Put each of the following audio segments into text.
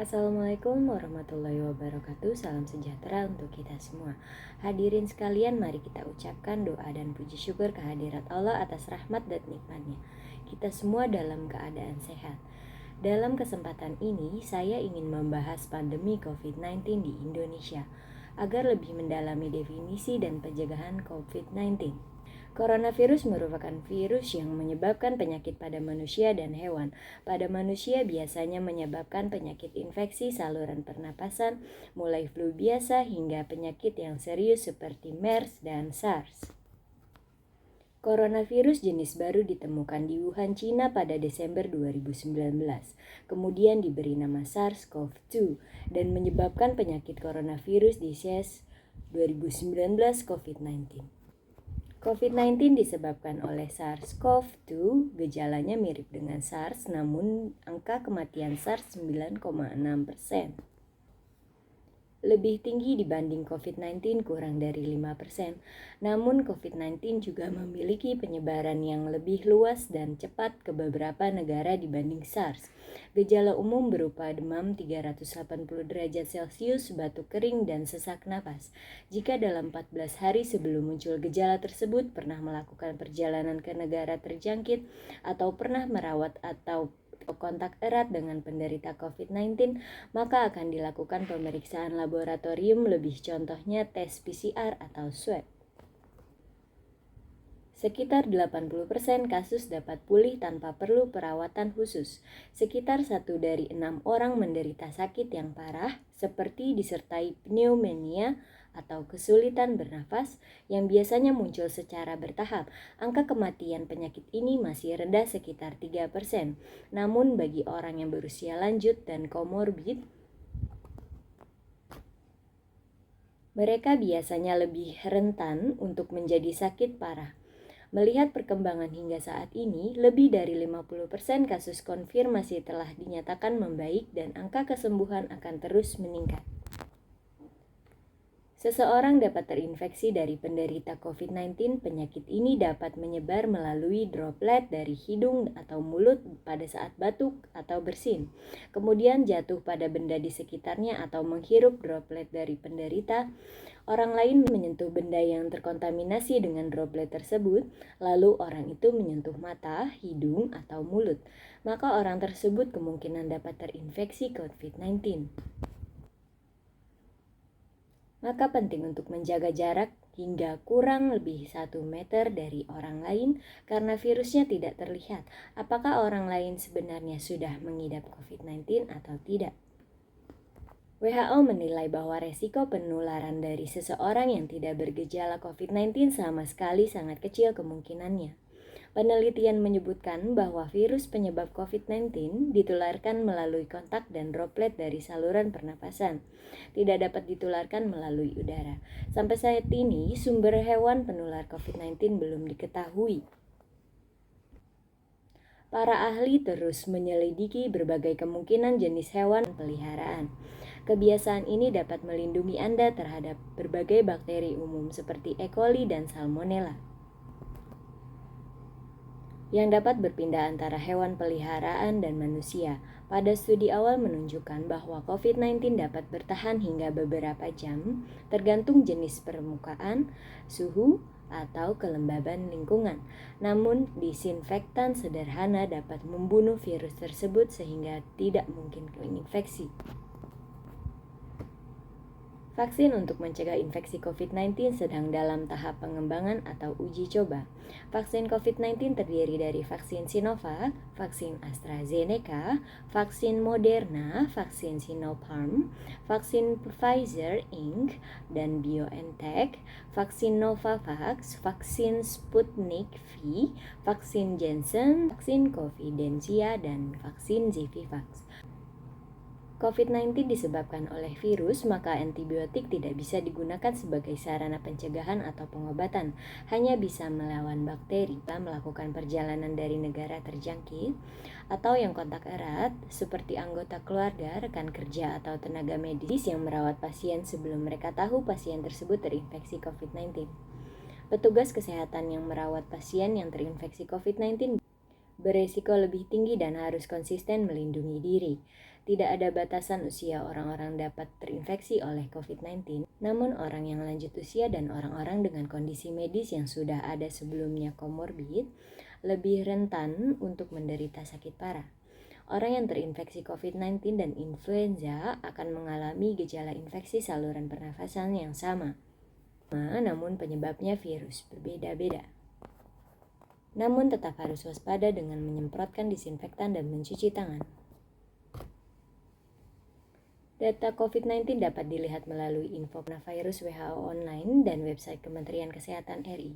Assalamualaikum warahmatullahi wabarakatuh. Salam sejahtera untuk kita semua. Hadirin sekalian, mari kita ucapkan doa dan puji syukur kehadirat Allah atas rahmat dan nikmatnya. Kita semua dalam keadaan sehat. Dalam kesempatan ini, saya ingin membahas pandemi COVID-19 di Indonesia agar lebih mendalami definisi dan pencegahan COVID-19. Coronavirus merupakan virus yang menyebabkan penyakit pada manusia dan hewan. Pada manusia biasanya menyebabkan penyakit infeksi saluran pernapasan, mulai flu biasa hingga penyakit yang serius seperti MERS dan SARS. Coronavirus jenis baru ditemukan di Wuhan, Cina pada Desember 2019. Kemudian diberi nama SARS-CoV-2 dan menyebabkan penyakit coronavirus disease 2019 COVID-19. COVID-19 disebabkan oleh SARS-CoV-2, gejalanya mirip dengan SARS, namun angka kematian SARS 9,6%. Lebih tinggi dibanding COVID-19 kurang dari 5%. Namun COVID-19 juga memiliki penyebaran yang lebih luas dan cepat ke beberapa negara dibanding SARS. Gejala umum berupa demam 380 derajat Celcius, batuk kering, dan sesak napas. Jika dalam 14 hari sebelum muncul gejala tersebut pernah melakukan perjalanan ke negara terjangkit atau pernah merawat atau kontak erat dengan penderita COVID-19, maka akan dilakukan pemeriksaan laboratorium, lebih contohnya tes PCR atau swab. Sekitar 80% kasus dapat pulih tanpa perlu perawatan khusus. Sekitar 1 dari 6 orang menderita sakit yang parah, seperti disertai pneumonia atau kesulitan bernafas yang biasanya muncul secara bertahap. Angka kematian penyakit ini masih rendah sekitar 3%. Namun bagi orang yang berusia lanjut dan komorbid, mereka biasanya lebih rentan untuk menjadi sakit parah. Melihat perkembangan hingga saat ini, lebih dari 50% kasus konfirmasi telah dinyatakan membaik dan angka kesembuhan akan terus meningkat. Seseorang dapat terinfeksi dari penderita COVID-19. Penyakit ini dapat menyebar melalui droplet dari hidung atau mulut pada saat batuk atau bersin, kemudian jatuh pada benda di sekitarnya atau menghirup droplet dari penderita. Orang lain menyentuh benda yang terkontaminasi dengan droplet tersebut, lalu orang itu menyentuh mata, hidung, atau mulut, maka orang tersebut kemungkinan dapat terinfeksi COVID-19. Maka penting untuk menjaga jarak hingga kurang lebih 1 meter dari orang lain karena virusnya tidak terlihat apakah orang lain sebenarnya sudah mengidap COVID-19 atau tidak. WHO menilai bahwa resiko penularan dari seseorang yang tidak bergejala COVID-19 sama sekali sangat kecil kemungkinannya. Penelitian menyebutkan bahwa virus penyebab COVID-19 ditularkan melalui kontak dan droplet dari saluran pernapasan, tidak dapat ditularkan melalui udara. Sampai saat ini, sumber hewan penular COVID-19 belum diketahui. Para ahli terus menyelidiki berbagai kemungkinan jenis hewan peliharaan. Kebiasaan ini dapat melindungi Anda terhadap berbagai bakteri umum seperti E. coli dan Salmonella, yang dapat berpindah antara hewan peliharaan dan manusia. Pada studi awal menunjukkan bahwa COVID-19 dapat bertahan hingga beberapa jam, tergantung jenis permukaan, suhu, atau kelembaban lingkungan. Namun, disinfektan sederhana dapat membunuh virus tersebut sehingga tidak mungkin menginfeksi. Vaksin untuk mencegah infeksi COVID-19 sedang dalam tahap pengembangan atau uji coba. Vaksin COVID-19 terdiri dari vaksin Sinovac, vaksin AstraZeneca, vaksin Moderna, vaksin Sinopharm, vaksin Pfizer Inc. dan BioNTech, vaksin Novavax, vaksin Sputnik V, vaksin Janssen, vaksin Covidentia, dan vaksin Zivivax. COVID-19 disebabkan oleh virus, maka antibiotik tidak bisa digunakan sebagai sarana pencegahan atau pengobatan, hanya bisa melawan bakteri. Melakukan perjalanan dari negara terjangkit atau yang kontak erat, seperti anggota keluarga, rekan kerja, atau tenaga medis yang merawat pasien sebelum mereka tahu pasien tersebut terinfeksi COVID-19. Petugas kesehatan yang merawat pasien yang terinfeksi COVID-19 beresiko lebih tinggi dan harus konsisten melindungi diri. Tidak ada batasan usia orang-orang dapat terinfeksi oleh COVID-19, namun orang yang lanjut usia dan orang-orang dengan kondisi medis yang sudah ada sebelumnya komorbid lebih rentan untuk menderita sakit parah. Orang yang terinfeksi COVID-19 dan influenza akan mengalami gejala infeksi saluran pernafasan yang sama, namun penyebabnya virus berbeda-beda. Namun tetap harus waspada dengan menyemprotkan disinfektan dan mencuci tangan. Data COVID-19 dapat dilihat melalui info coronavirus WHO online dan website Kementerian Kesehatan RI.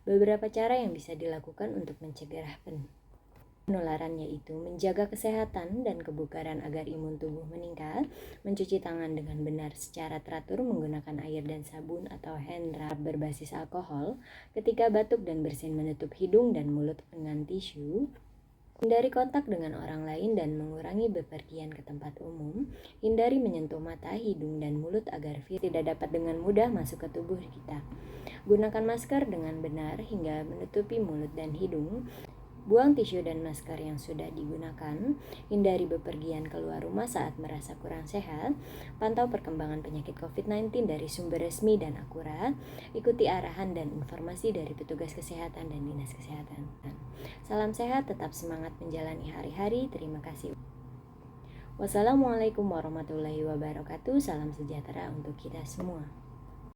Beberapa cara yang bisa dilakukan untuk mencegah penularan yaitu menjaga kesehatan dan kebugaran agar imun tubuh meningkat, mencuci tangan dengan benar secara teratur menggunakan air dan sabun atau hand rub berbasis alkohol, ketika batuk dan bersin menutup hidung dan mulut dengan tisu, hindari kontak dengan orang lain dan mengurangi bepergian ke tempat umum. Hindari menyentuh mata, hidung, dan mulut agar virus tidak dapat dengan mudah masuk ke tubuh kita. Gunakan masker dengan benar hingga menutupi mulut dan hidung. Buang tisu dan masker yang sudah digunakan. Hindari bepergian keluar rumah saat merasa kurang sehat. Pantau perkembangan penyakit COVID-19 dari sumber resmi dan akurat. Ikuti arahan dan informasi dari petugas kesehatan dan dinas kesehatan. Salam sehat, tetap semangat menjalani hari-hari. Terima kasih. Wassalamualaikum warahmatullahi wabarakatuh. Salam sejahtera untuk kita semua.